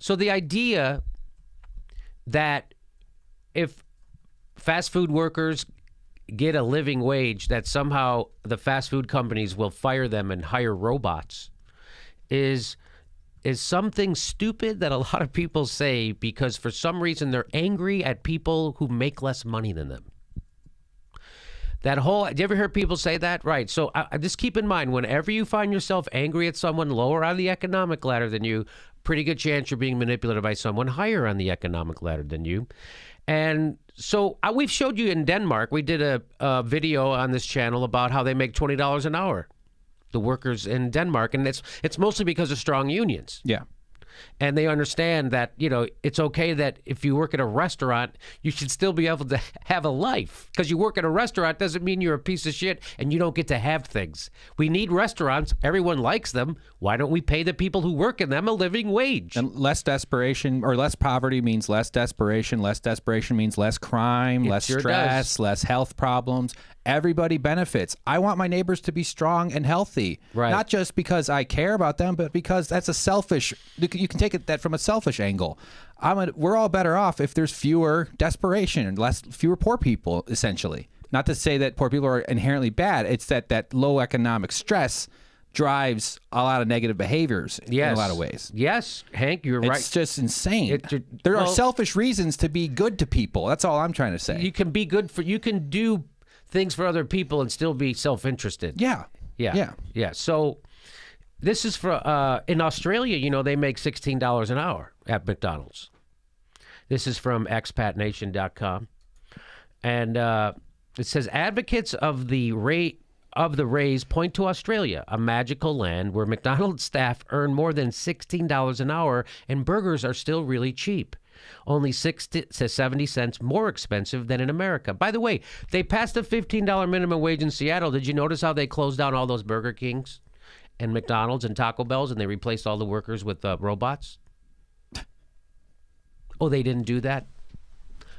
So the idea that if fast food workers get a living wage, that somehow the fast food companies will fire them and hire robots is something stupid that a lot of people say because for some reason they're angry at people who make less money than them. Do you ever hear people say that? Right. So just keep in mind, whenever you find yourself angry at someone lower on the economic ladder than you, pretty good chance you're being manipulated by someone higher on the economic ladder than you. And so we've showed you in Denmark, we did a video on this channel about how they make $20 an hour, the workers in Denmark. And it's mostly because of strong unions. Yeah. And they understand that, it's okay that if you work at a restaurant, you should still be able to have a life. Because you work at a restaurant doesn't mean you're a piece of shit and you don't get to have things. We need restaurants. Everyone likes them. Why don't we pay the people who work in them a living wage? And less desperation or less poverty means less desperation. Less desperation means less crime, less stress, less health problems. Everybody benefits. I want my neighbors to be strong and healthy. Right. Not just because I care about them, but because that's a selfish, you can take it that from a selfish angle. We're all better off if there's fewer desperation and fewer poor people, essentially. Not to say that poor people are inherently bad. It's that low economic stress drives a lot of negative behaviors in a lot of ways. Yes, Hank, you're right. It's just insane. There are selfish reasons to be good to people. That's all I'm trying to say. You can be good you can do things for other people and still be self-interested. Yeah. So this is for in Australia, they make $16 an hour at McDonald's. This is from expatnation.com. And it says advocates of the raise point to Australia, a magical land where McDonald's staff earn more than $16 an hour and burgers are still really cheap. Only 60 to 70 cents more expensive than in America. By the way, they passed a $15 minimum wage in Seattle. Did you notice how they closed down all those Burger Kings and McDonald's and Taco Bells and they replaced all the workers with robots? Oh, they didn't do that?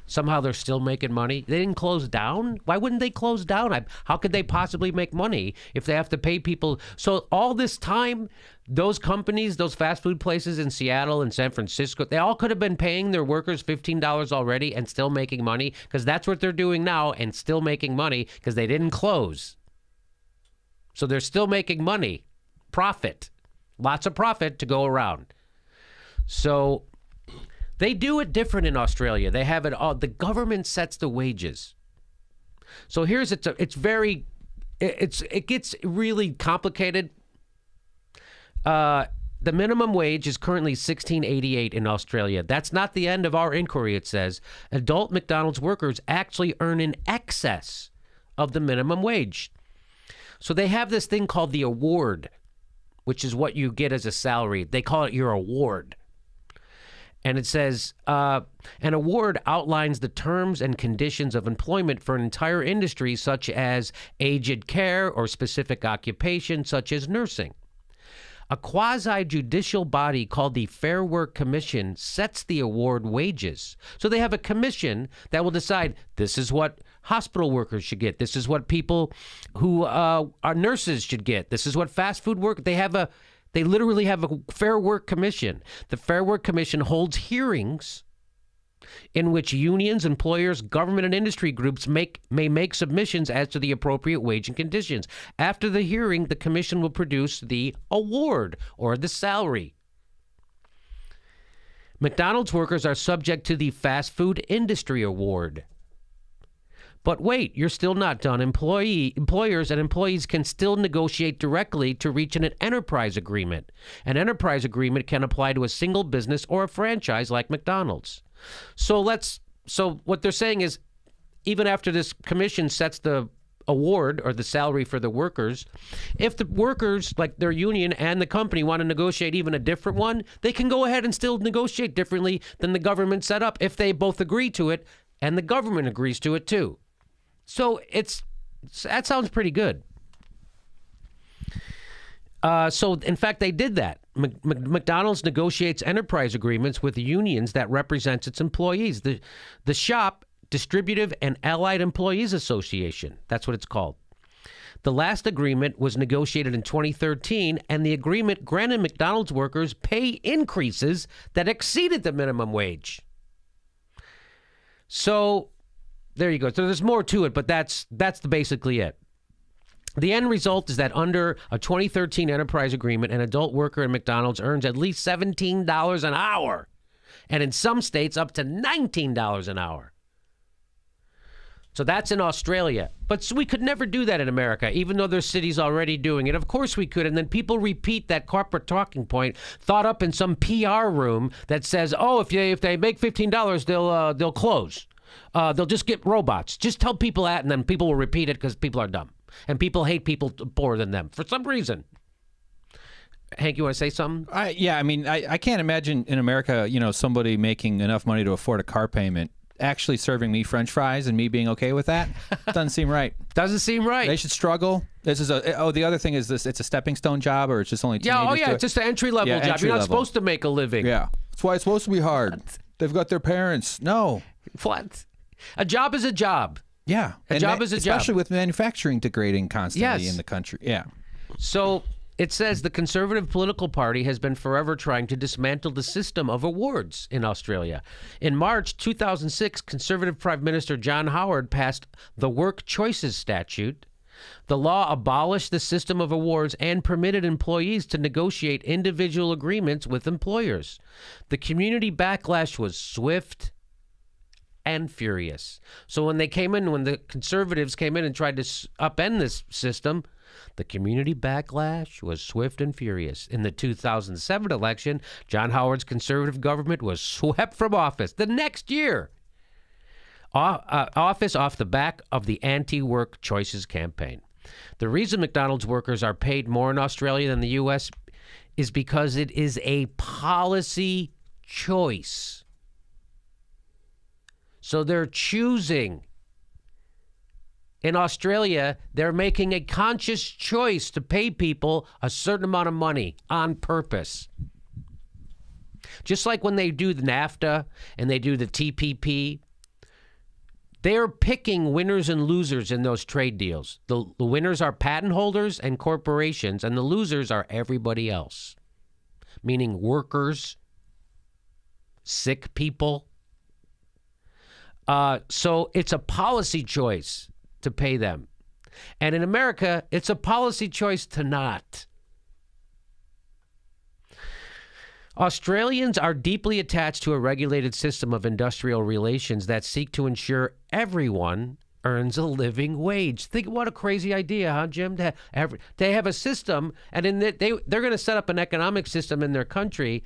Somehow they're still making money. They didn't close down? Why wouldn't they close down? How could they possibly make money if they have to pay people? So all this time, those companies, those fast food places in Seattle and San Francisco, they all could have been paying their workers $15 already and still making money because that's what they're doing now and still making money because they didn't close. So they're still making money. Profit. Lots of profit to go around. So they do it different in Australia. They have it all. The government sets the wages. So it gets really complicated. The minimum wage is currently $16.88 in Australia. That's not the end of our inquiry, it says. Adult McDonald's workers actually earn in excess of the minimum wage. So they have this thing called the award, which is what you get as a salary. They call it your award. And it says, an award outlines the terms and conditions of employment for an entire industry, such as aged care or specific occupation, such as nursing. A quasi-judicial body called the Fair Work Commission sets the award wages. So they have a commission that will decide this is what hospital workers should get. This is what people who are nurses should get. This is what fast food work. They literally have a Fair Work Commission. The Fair Work Commission holds hearings in which unions, employers, government, and industry groups may make submissions as to the appropriate wage and conditions. After the hearing, the commission will produce the award or the salary. McDonald's workers are subject to the Fast Food Industry Award. But wait, you're still not done. Employers and employees can still negotiate directly to reach an enterprise agreement. An enterprise agreement can apply to a single business or a franchise like McDonald's. So what they're saying is, even after this commission sets the award or the salary for the workers, if the workers, like their union and the company, want to negotiate even a different one, they can go ahead and still negotiate differently than the government set up if they both agree to it and the government agrees to it too. So that sounds pretty good. So, in fact, they did that. McDonald's negotiates enterprise agreements with the unions that represents its employees. The shop, Distributive and Allied Employees Association, that's what it's called. The last agreement was negotiated in 2013, and the agreement granted McDonald's workers pay increases that exceeded the minimum wage. So there you go. So there's more to it, but that's basically it. The end result is that under a 2013 enterprise agreement, an adult worker at McDonald's earns at least $17 an hour, and in some states up to $19 an hour. So that's in Australia. But we could never do that in America, even though there's cities already doing it. Of course we could. And then people repeat that corporate talking point thought up in some PR room that says, oh, if they make $15, they'll close. They'll just get robots. Just tell people that, and then people will repeat it because people are dumb. And people hate people poorer than them for some reason. Hank, you want to say something? Yeah, I mean, I can't imagine in America, somebody making enough money to afford a car payment actually serving me French fries and me being okay with that. Doesn't seem right. Doesn't seem right. They should struggle. This is the other thing is this. It's a stepping stone job, or it's just only teenagers it's just an entry-level job. You're not supposed to make a living. Yeah. That's why it's supposed to be hard. What? They've got their parents. No. What? A job is a job. Yeah. A job is a job. Especially with manufacturing degrading constantly in the country. Yeah. So it says the Conservative political party has been forever trying to dismantle the system of awards in Australia. In March 2006, Conservative Prime Minister John Howard passed the Work Choices Statute. The law abolished the system of awards and permitted employees to negotiate individual agreements with employers. The community backlash was swift and furious. So when the Conservatives came in and tried to upend this system, the community backlash was swift and furious. In the 2007 election, John Howard's Conservative government was swept from office the next year. Office off the back of the anti-work choices campaign. The reason McDonald's workers are paid more in Australia than the U.S. is because it is a policy choice. So they're choosing. In Australia, they're making a conscious choice to pay people a certain amount of money on purpose. Just like when they do the NAFTA and they do the TPP, they're picking winners and losers in those trade deals. The winners are patent holders and corporations, and the losers are everybody else, meaning workers, sick people. So it's a policy choice to pay them. And in America, it's a policy choice to not. Australians are deeply attached to a regulated system of industrial relations that seek to ensure everyone earns a living wage. Think what a crazy idea, huh, Jim? They have a system, and they're going to set up an economic system in their country.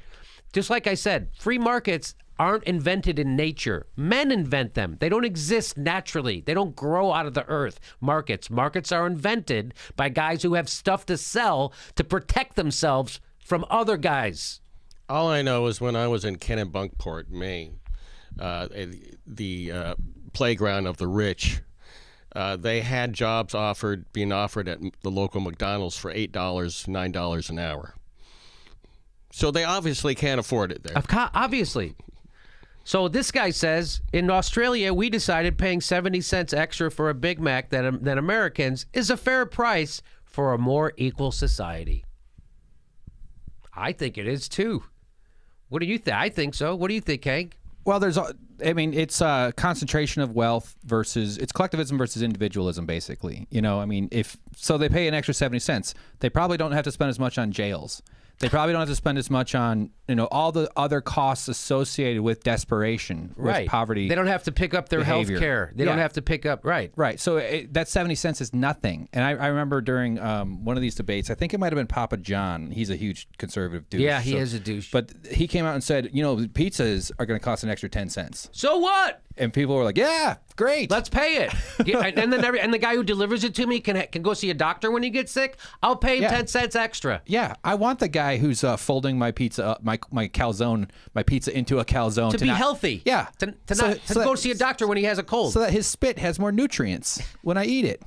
Just like I said, free markets aren't invented in nature. Men invent them. They don't exist naturally. They don't grow out of the earth. Markets are invented by guys who have stuff to sell to protect themselves from other guys. All I know is when I was in Kennebunkport, Maine, the playground of the rich, they had jobs being offered at the local McDonald's for $8, $9 an hour. So they obviously can't afford it there. Obviously. So this guy says, in Australia, we decided paying 70 cents extra for a Big Mac than Americans is a fair price for a more equal society. I think it is, too. What do you think? I think so. What do you think, Hank? Well, it's concentration of wealth it's collectivism versus individualism, basically. So they pay an extra 70 cents. They probably don't have to spend as much on jails. They probably don't have to spend as much on, all the other costs associated with desperation, with poverty. They don't have to pick up their health care. They don't have to pick up, right. So that 70 cents is nothing. And I remember during one of these debates, I think it might have been Papa John. He's a huge conservative douche. Yeah, he is a douche. But he came out and said, pizzas are going to cost an extra 10 cents. So what? And people were like, yeah, great. Let's pay it. And then and the guy who delivers it to me can go see a doctor when he gets sick. I'll pay him 10 cents extra. Yeah, I want the guy who's folding my pizza up, my calzone, my pizza into a calzone. To be healthy. Yeah. To go see a doctor when he has a cold. So that his spit has more nutrients when I eat it.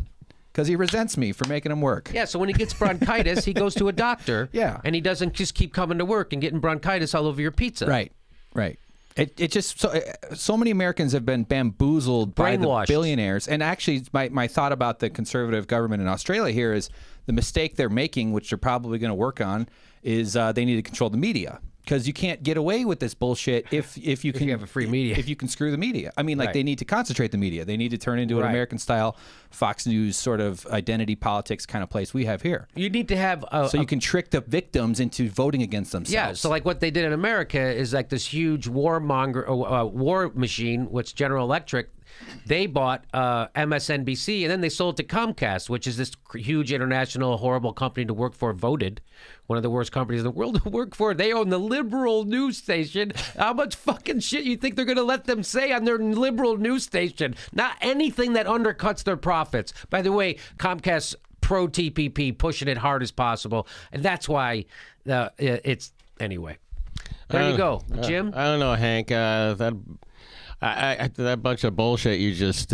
Because he resents me for making him work. Yeah, so when he gets bronchitis, he goes to a doctor. Yeah. And he doesn't just keep coming to work and getting bronchitis all over your pizza. Right. It just so many Americans have been bamboozled by the billionaires. And actually, my thought about the conservative government in Australia here is the mistake they're making, which they're probably going to work on, is they need to control the media. Because you can't get away with this bullshit if you have a free media. If you can screw the media. I mean, like, they need to concentrate the media. They need to turn into an American-style Fox News sort of identity politics kind of place we have here. You need to have so you can trick the victims into voting against themselves. Yeah. So like what they did in America is like this huge war machine, which General Electric. They bought MSNBC, and then they sold it to Comcast, which is this huge international horrible company to work for, voted one of the worst companies in the world to work for. They own the liberal news station. How much fucking shit you think they're going to let them say on their liberal news station? Not anything that undercuts their profits. By the way, Comcast pro-TPP, pushing it hard as possible. And that's why it's... Anyway. There you go. Jim? I don't know, Hank. That bunch of bullshit you just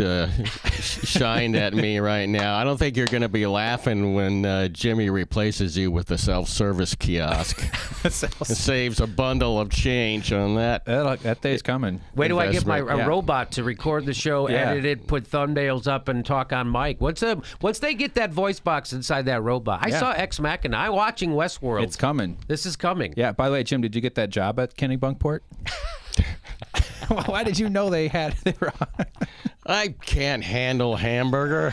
shined at me right now. I don't think you're going to be laughing when Jimmy replaces you with the self-service kiosk. It saves a bundle of change on that. That day's coming. Wait till I get a robot to record the show, edit it, put thumbnails up, and talk on mic. Once they get that voice box inside that robot. I saw Ex Machina. I'm watching Westworld. It's coming. This is coming. Yeah. By the way, Jim, did you get that job at Kennebunkport? Why did you know they were on? I can't handle hamburger.